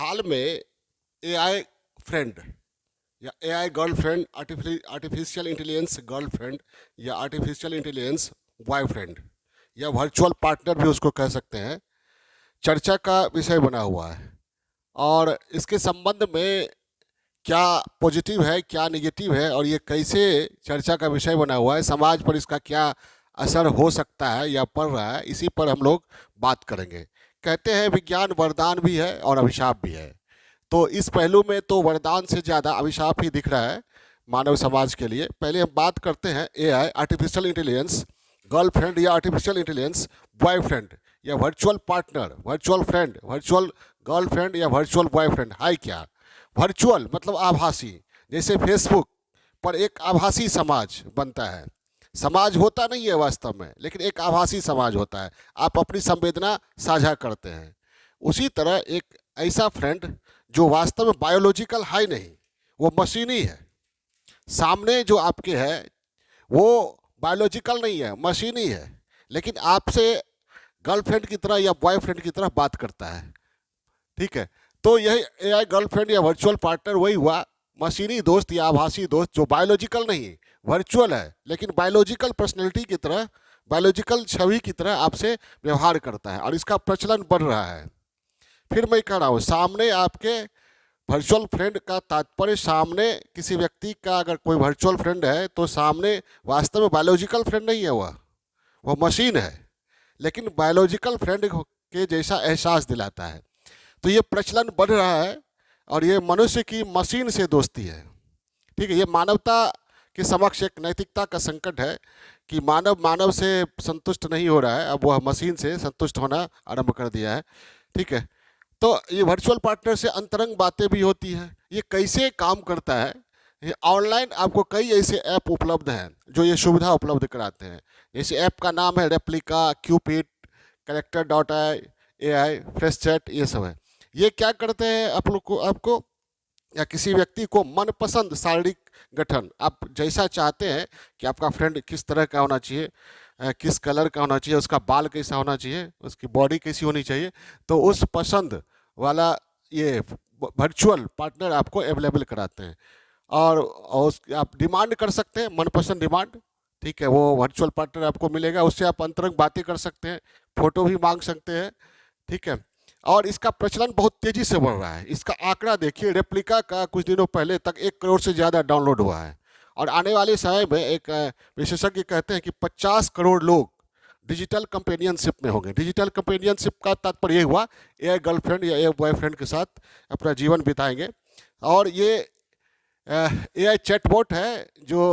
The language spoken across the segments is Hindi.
हाल में एआई फ्रेंड या AI girlfriend, artificial intelligence girlfriend या आर्टिफिशियल इंटेलिजेंस बॉयफ्रेंड या वर्चुअल पार्टनर भी उसको कह सकते हैं, चर्चा का विषय बना हुआ है। और इसके संबंध में क्या पॉजिटिव है, क्या नेगेटिव है, और ये कैसे चर्चा का विषय बना हुआ है, समाज पर इसका क्या असर हो सकता है या पड़ रहा है, इसी पर हम लोग बात करेंगे। कहते हैं विज्ञान वरदान भी है और अभिशाप भी है। तो इस पहलू में तो वरदान से ज़्यादा अभिशाप ही दिख रहा है मानव समाज के लिए। पहले हम बात करते हैं एआई, आर्टिफिशियल इंटेलिजेंस गर्लफ्रेंड या आर्टिफिशियल इंटेलिजेंस बॉयफ्रेंड या virtual partner, virtual friend, virtual girlfriend या वर्चुअल बॉयफ्रेंड। है क्या वर्चुअल? मतलब आभासी। जैसे फेसबुक पर एक आभासी समाज बनता है। समाज होता नहीं है वास्तव में, लेकिन एक आभासी समाज होता है। आप अपनी संवेदना साझा करते हैं। उसी तरह एक ऐसा फ्रेंड जो वास्तव में बायोलॉजिकल है नहीं, वो मशीनी है। सामने जो आपके है वो बायोलॉजिकल नहीं है, मशीनी है, लेकिन आपसे गर्लफ्रेंड की तरह या बॉयफ्रेंड की तरह बात करता है। ठीक है, तो यह एआई गर्लफ्रेंड या वर्चुअल पार्टनर वही हुआ, मशीनी दोस्त या आभासी दोस्त जो बायोलॉजिकल नहीं, वर्चुअल है, लेकिन बायोलॉजिकल पर्सनैलिटी की तरह, बायोलॉजिकल छवि की तरह आपसे व्यवहार करता है, और इसका प्रचलन बढ़ रहा है। फिर मैं कह रहा हूँ, सामने आपके वर्चुअल फ्रेंड का तात्पर्य, सामने किसी व्यक्ति का अगर कोई वर्चुअल फ्रेंड है तो सामने वास्तव में बायोलॉजिकल फ्रेंड नहीं है, वह मशीन है, लेकिन बायोलॉजिकल फ्रेंड के जैसा एहसास दिलाता है। तो ये प्रचलन बढ़ रहा है, और ये मनुष्य की मशीन से दोस्ती है। ठीक है, ये मानवता के समक्ष एक नैतिकता का संकट है कि मानव से संतुष्ट नहीं हो रहा है, अब वह मशीन से संतुष्ट होना आरंभ कर दिया है। ठीक है, तो ये वर्चुअल पार्टनर से अंतरंग बातें भी होती हैं। ये कैसे काम करता है? ये ऑनलाइन आपको कई ऐसे ऐप उपलब्ध हैं जो ये सुविधा उपलब्ध कराते हैं। जैसे ऐप का नाम है रेप्लिका, क्यूपिड, करेक्टर.ai, फ्रेश चैट, ये सब है। ये क्या करते हैं? आप लोग को, आपको या किसी व्यक्ति को मनपसंद शारीरिक गठन, आप जैसा चाहते हैं कि आपका फ्रेंड किस तरह का होना चाहिए, किस कलर का होना चाहिए, उसका बाल कैसा होना चाहिए, उसकी बॉडी कैसी होनी चाहिए, तो उस पसंद वाला ये वर्चुअल पार्टनर आपको अवेलेबल कराते हैं। और आप डिमांड कर सकते हैं, मनपसंद डिमांड। ठीक है, वो वर्चुअल पार्टनर आपको मिलेगा, उससे आप अंतरंग बातें कर सकते हैं, फोटो भी मांग सकते हैं। ठीक है, और इसका प्रचलन बहुत तेज़ी से बढ़ रहा है। इसका आंकड़ा देखिए, रेप्लिका का कुछ दिनों पहले तक 1 करोड़ से ज़्यादा डाउनलोड हुआ है, और आने वाले समय में एक विशेषज्ञ कहते हैं कि 50 करोड़ लोग डिजिटल कंपेनियनशिप में होंगे। डिजिटल कंपेनियनशिप का तात्पर्य ये हुआ, एआई गर्लफ्रेंड या एआई बॉयफ्रेंड के साथ अपना जीवन बिताएंगे। और ये एआई चैटबॉट है जो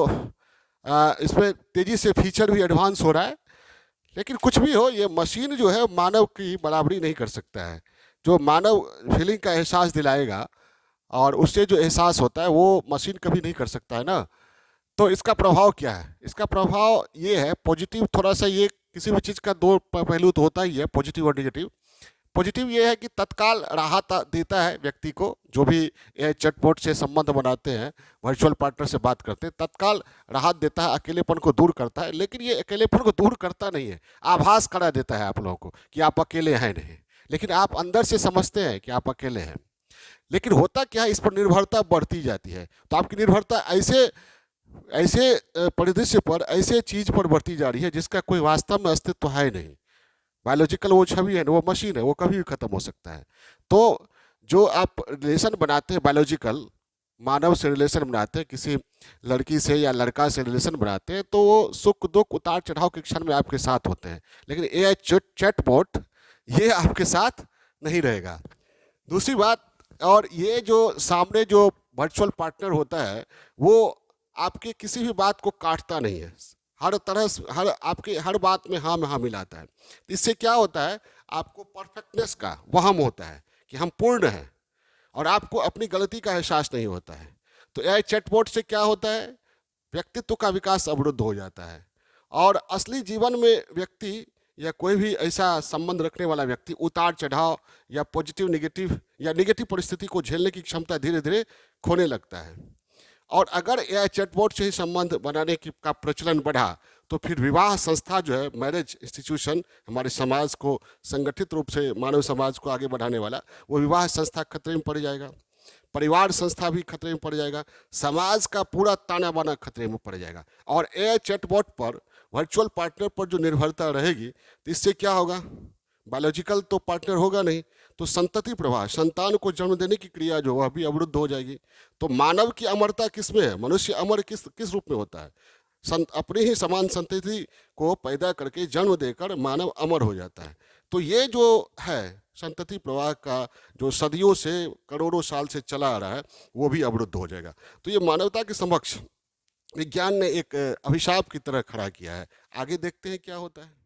इसमें तेज़ी से फीचर भी एडवांस हो रहा है। लेकिन कुछ भी हो, ये मशीन जो है मानव की बराबरी नहीं कर सकता है। जो मानव फीलिंग का एहसास दिलाएगा, और उससे जो एहसास होता है, वो मशीन कभी नहीं कर सकता है ना। तो इसका प्रभाव क्या है? इसका प्रभाव ये है पॉजिटिव, थोड़ा सा, ये किसी भी चीज़ का दो पहलू तो होता ही है, पॉजिटिव और नेगेटिव। पॉजिटिव ये है कि तत्काल राहत देता है व्यक्ति को, जो भी चैटबॉट से संबंध बनाते हैं, वर्चुअल पार्टनर से बात करते हैं, तत्काल राहत देता है, अकेलेपन को दूर करता है। लेकिन ये अकेलेपन को दूर करता नहीं है, आभास करा देता है आप लोगों को कि आप अकेले हैं नहीं, लेकिन आप अंदर से समझते हैं कि आप अकेले हैं। लेकिन होता क्या है, इस पर निर्भरता बढ़ती जाती है। तो आपकी निर्भरता ऐसे ऐसे परिदृश्य पर, ऐसे चीज़ पर बढ़ती जा रही है जिसका कोई वास्तव में अस्तित्व है नहीं। बायोलॉजिकल वो छवि है, वो मशीन है, वो कभी भी खत्म हो सकता है। तो जो आप रिलेशन बनाते हैं बायोलॉजिकल, मानव से रिलेशन बनाते हैं, किसी लड़की से या लड़का से रिलेशन बनाते हैं, तो वो सुख दुख उतार चढ़ाव के क्षण में आपके साथ होते हैं। लेकिन एआई चैटबॉट ये आपके साथ नहीं रहेगा। दूसरी बात, और ये जो सामने जो वर्चुअल पार्टनर होता है, वो आपके किसी भी बात को काटता नहीं है। हर तरह से, आपके हर बात में हाँ में हाँ मिलाता है। इससे क्या होता है, आपको परफेक्टनेस का वहम होता है कि हम पूर्ण हैं, और आपको अपनी गलती का एहसास नहीं होता है। तो एआई चैटबॉट से क्या होता है, व्यक्तित्व का विकास अवरुद्ध हो जाता है, और असली जीवन में व्यक्ति या कोई भी ऐसा संबंध रखने वाला व्यक्ति उतार चढ़ाव या पॉजिटिव नेगेटिव या नेगेटिव परिस्थिति को झेलने की क्षमता धीरे धीरे खोने लगता है। और अगर एआई चैटबॉट से ही संबंध बनाने की का प्रचलन बढ़ा, तो फिर विवाह संस्था जो है, मैरिज इंस्टीट्यूशन, हमारे समाज को संगठित रूप से, मानव समाज को आगे बढ़ाने वाला, वो विवाह संस्था खतरे में पड़ जाएगा। परिवार संस्था भी खतरे में पड़ जाएगा। समाज का पूरा ताना बाना खतरे में पड़ जाएगा। और ए चैटबॉट पर, वर्चुअल पार्टनर पर जो निर्भरता रहेगी, तो इससे क्या होगा? बायोलॉजिकल तो पार्टनर होगा नहीं, तो संतति प्रवाह, संतान को जन्म देने की क्रिया जो वह भी अवरुद्ध हो जाएगी। तो मानव की अमरता किस में है? मनुष्य अमर किस किस रूप में होता है? अपनी ही समान संतति को पैदा करके जन्म देकर मानव अमर हो जाता है। तो ये जो है संतति प्रवाह का, जो सदियों से, करोड़ों साल से चला आ रहा है, वो भी अवरुद्ध हो जाएगा। तो ये मानवता के समक्ष विज्ञान ने एक अभिशाप की तरह खड़ा किया है। आगे देखते हैं क्या होता है।